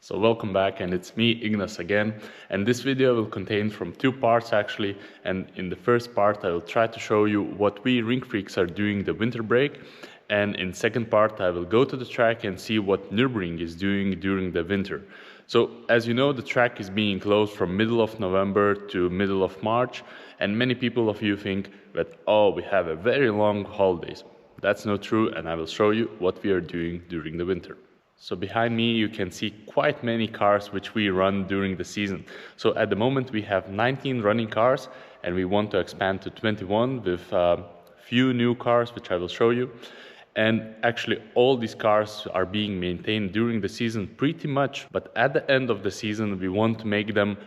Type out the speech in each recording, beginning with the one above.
So welcome back, and it's me, Ignas, again, and this video will contain from two parts actually. And in the first part I will try to show you what we Ringfreaks are doing the winter break, and in second part I will go to the track and see what Nürburgring is doing during the winter. So as you know, the track is being closed from middle of November to middle of March, and many people of you think that, oh, we have a very long holidays. That's not true, and I will show you what we are doing during the winter. So behind me you can see quite many cars which we run during the season. So at the moment we have 19 running cars, and we want to expand to 21 with a few new cars which I will show you. And actually all these cars are being maintained during the season pretty much, but at the end of the season we want to make them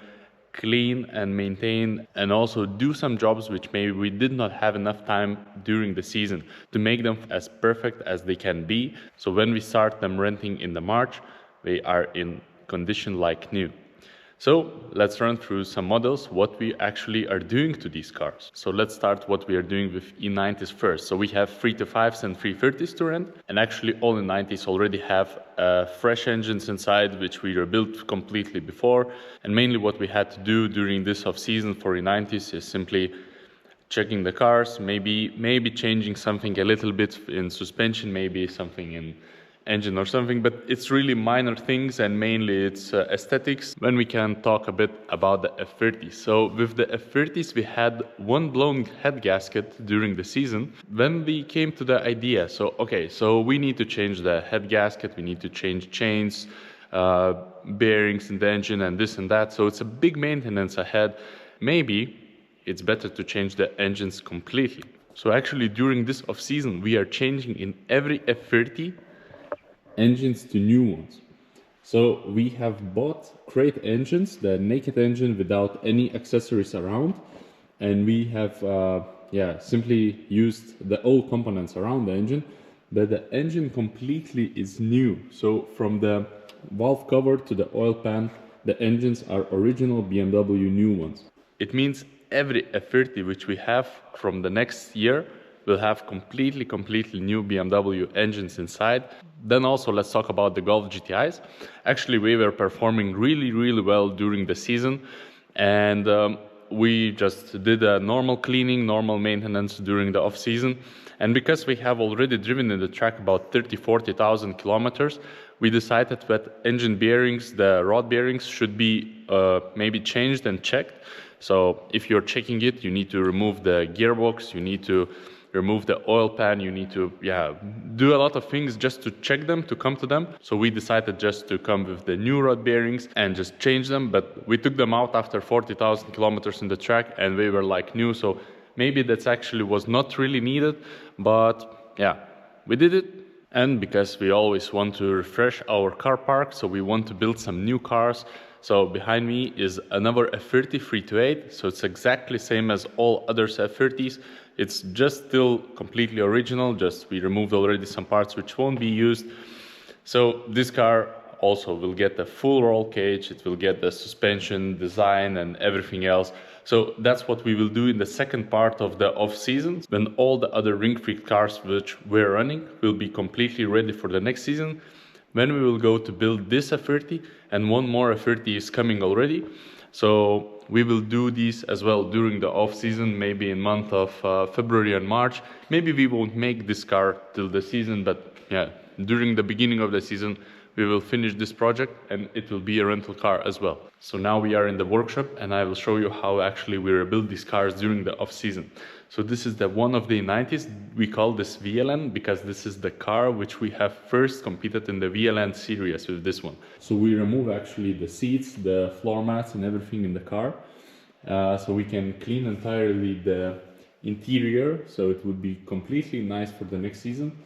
clean and maintain, and also do some jobs which maybe we did not have enough time during the season to make them as perfect as they can be. So when we start them renting in the March, they are in condition like new. So let's run through some models, what we actually are doing to these cars. So let's start what we are doing with E90s first. So we have 325s and 330s to rent, and actually all E90s already have fresh engines inside, which we rebuilt completely before. And mainly what we had to do during this off-season for E90s is simply checking the cars, maybe changing something a little bit in suspension, maybe something in engine or something, but it's really minor things, and mainly it's aesthetics. When we can talk a bit about the F30s. So with the F30s we had one blown head gasket during the season. When we came to the idea, so we need to change the head gasket, we need to change chains, bearings in the engine, and this and that, so it's a big maintenance ahead. Maybe it's better to change the engines completely. So actually during this off season we are changing in every F30 engines to new ones. So we have bought crate engines, the naked engine without any accessories around, and we have simply used the old components around the engine, but the engine completely is new. So from the valve cover to the oil pan, the engines are original BMW new ones. It means every F30 which we have from the next year will have completely new BMW engines inside. Then also let's talk about the Golf GTIs. Actually we were performing really well during the season, and we just did a normal cleaning, normal maintenance during the off season. And because we have already driven in the track about 30,000-40,000 kilometers, we decided that engine bearings, the rod bearings, should be maybe changed and checked. So if you're checking it, you need to remove the gearbox, you need to remove the oil pan, you need to do a lot of things just to check them, to come to them. So we decided just to come with the new rod bearings and just change them, but we took them out after 40,000 kilometers in the track and they were like new. So maybe that's actually was not really needed, but yeah, we did it. And because we always want to refresh our car park, so we want to build some new cars. So behind me is another F30 328, so it's exactly same as all other F30s. It's just still completely original, just we removed already some parts which won't be used. So this car also will get the full roll cage, it will get the suspension, design and everything else. So that's what we will do in the second part of the off season, when all the other Ringfreak cars which we're running will be completely ready for the next season. When we will go to build this F30, and one more F30 is coming already. So we will do these as well during the off season, maybe in month of February and March. Maybe we won't make this car till the season, but yeah, during the beginning of the season we will finish this project and it will be a rental car as well. So now we are in the workshop and I will show you how actually we rebuild these cars during the off season. So this is the one of the 90s. We call this VLN because this is the car which we have first competed in the VLN series with this one. So we remove actually the seats, the floor mats and everything in the car. So we can clean entirely the interior, so it would be completely nice for the next season.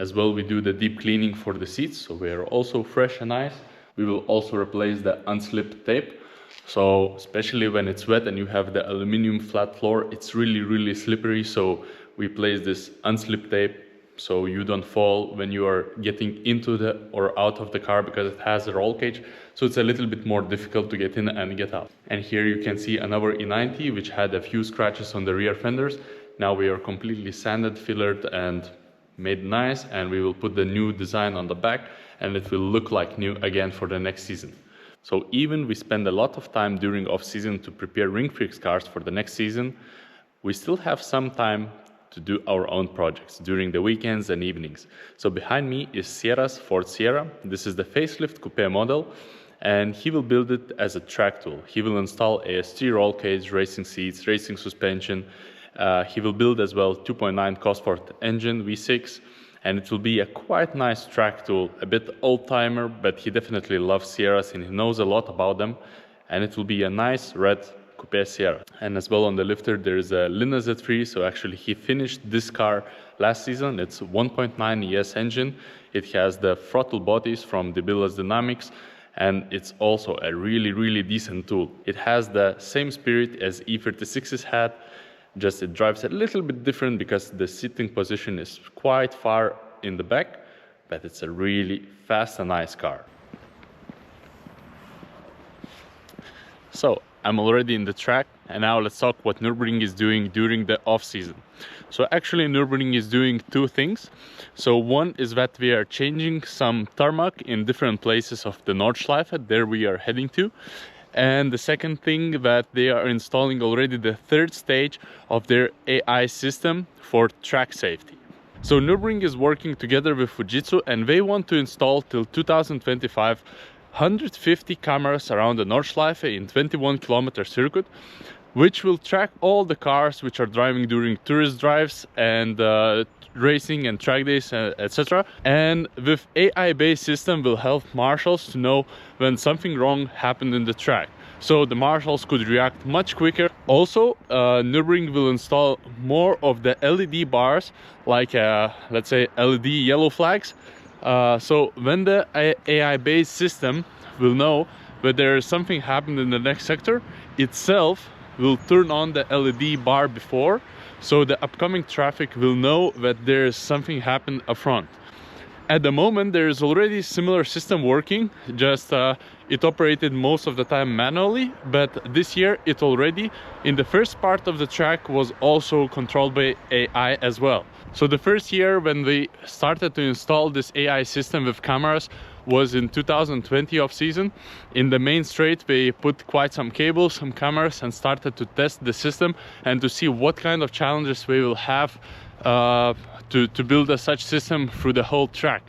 As well, we do the deep cleaning for the seats, so they are also fresh and nice. We will also replace the unslip tape. So especially when it's wet and you have the aluminum flat floor, it's really slippery. So we place this unslip tape so you don't fall when you are getting into the or out of the car, because it has a roll cage. So it's a little bit more difficult to get in and get out. And here you can see another E90 which had a few scratches on the rear fenders. Now we are completely sanded, fillered and made nice, and we will put the new design on the back, and it will look like new again for the next season. So even we spend a lot of time during off-season to prepare Ringfreaks cars for the next season, we still have some time to do our own projects during the weekends and evenings. So behind me is Sierra's Ford Sierra. This is the facelift coupe model, and he will build it as a track tool. He will install AST roll cage, racing seats, racing suspension. He will build as well 2.9 Cosworth engine V6, and it will be a quite nice track tool, a bit old-timer, but he definitely loves Sierras and he knows a lot about them, and it will be a nice red coupe Sierra. And as well on the lifter there is a Lina Z3, so actually he finished this car last season. It's 1.9 ES engine, it has the throttle bodies from Debilas Dynamics, and it's also a really decent tool. It has the same spirit as E36's had, just it drives a little bit different because the sitting position is quite far in the back, but it's a really fast and nice car. So I'm already in the track, and now let's talk what Nürburgring is doing during the off season. So actually Nürburgring is doing two things. So one is that we are changing some tarmac in different places of the Nordschleife, there we are heading to. And the second thing, that they are installing already the third stage of their AI system for track safety. So Nürburgring is working together with Fujitsu, and they want to install till 2025 150 cameras around the Nordschleife in 21-kilometer circuit, which will track all the cars which are driving during tourist drives and racing and track days, etc. And with AI-based system will help marshals to know when something wrong happened in the track, so the marshals could react much quicker. Also, Nürburgring will install more of the LED bars, like let's say LED yellow flags. So when the AI-based system will know whether something happened in the next sector, itself will turn on the LED bar before, so the upcoming traffic will know that there is something happened up front. At the moment there is already similar system working, just it operated most of the time manually, but this year it already in the first part of the track was also controlled by AI as well. So the first year when we started to install this AI system with cameras was in 2020 off season. In the main straight we put quite some cables, some cameras, and started to test the system and to see what kind of challenges we will have to build a such system through the whole track.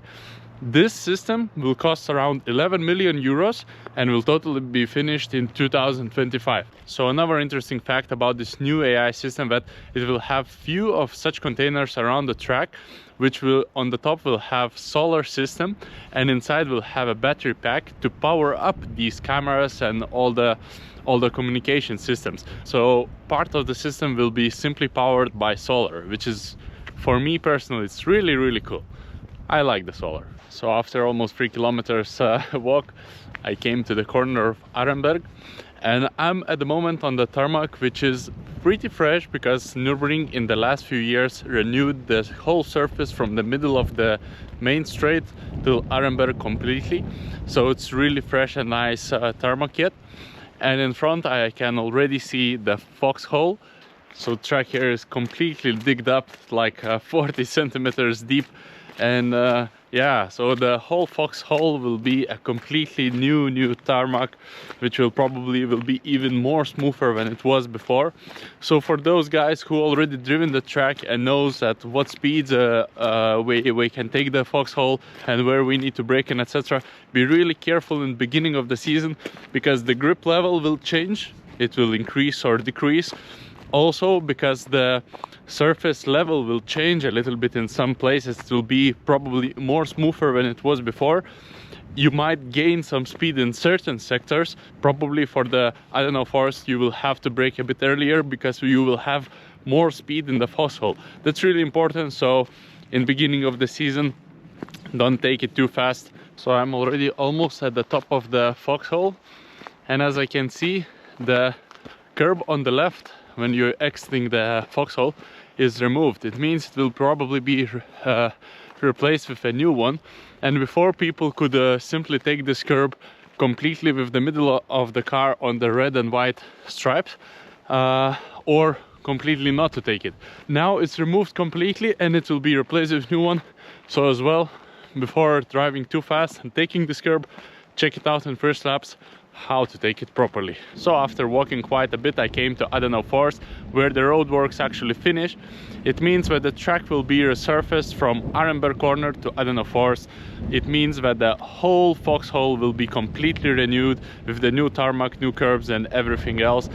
This system will cost around 11 million euros and will totally be finished in 2025. So another interesting fact about this new AI system, that it will have few of such containers around the track, which will on the top will have solar system, and inside will have a battery pack to power up these cameras and all the communication systems. So part of the system will be simply powered by solar, which is, for me personally, it's really cool. I like the solar. So after almost 3 kilometers walk, I came to the corner of Arenberg, and I'm at the moment on the tarmac, which is pretty fresh because Nürburgring in the last few years renewed the whole surface from the middle of the main straight to Arenberg completely. So it's really fresh and nice tarmac yet. And in front I can already see the foxhole. So track here is completely digged up, like 40 centimeters deep, and yeah, so the whole foxhole will be a completely new tarmac, which will probably be even more smoother than it was before. So for those guys who already driven the track and knows at what speeds we can take the foxhole and where we need to brake and etc., be really careful in the beginning of the season, because the grip level will change, it will increase or decrease. Also because the surface level will change a little bit in some places, it will be probably more smoother than it was before. You might gain some speed in certain sectors, probably for the, I don't know, forest, you will have to brake a bit earlier because you will have more speed in the foxhole. That's really important, so in beginning of the season don't take it too fast. So I'm already almost at the top of the foxhole, and as I can see, the curb on the left when you're exiting the foxhole is removed. It means it will probably be replaced with a new one, and before people could simply take this curb completely with the middle of the car on the red and white stripes, or completely not to take it. Now it's removed completely and it will be replaced with a new one. So as well, before driving too fast and taking this curb, check it out in first laps how to take it properly. So after walking quite a bit, I came to Adenau Forest, where the road works actually finish. It means that the track will be resurfaced from Arenberg Corner to Adenau Forest. It means that the whole foxhole will be completely renewed with the new tarmac, new curbs and everything else.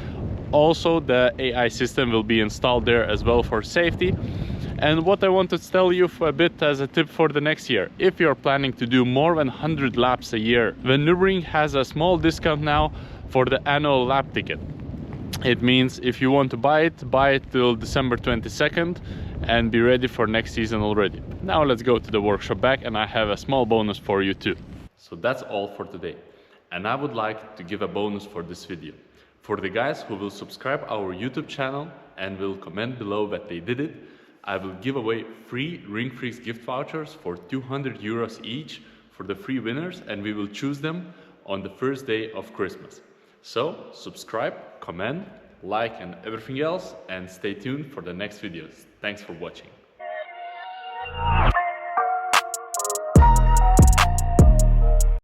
Also, the AI system will be installed there as well for safety. And what I wanted to tell you for a bit as a tip for the next year, if you're planning to do more than 100 laps a year, the Nürburgring has a small discount now for the annual lap ticket. It means if you want to buy it till December 22nd and be ready for next season already. Now let's go to the workshop back, and I have a small bonus for you too. So that's all for today. And I would like to give a bonus for this video. For the guys who will subscribe our YouTube channel and will comment below that they did it, I will give away free Ringfreaks gift vouchers for 200 euros each for the free winners, and we will choose them on the first day of Christmas. So subscribe, comment, like and everything else, and stay tuned for the next videos. Thanks for watching.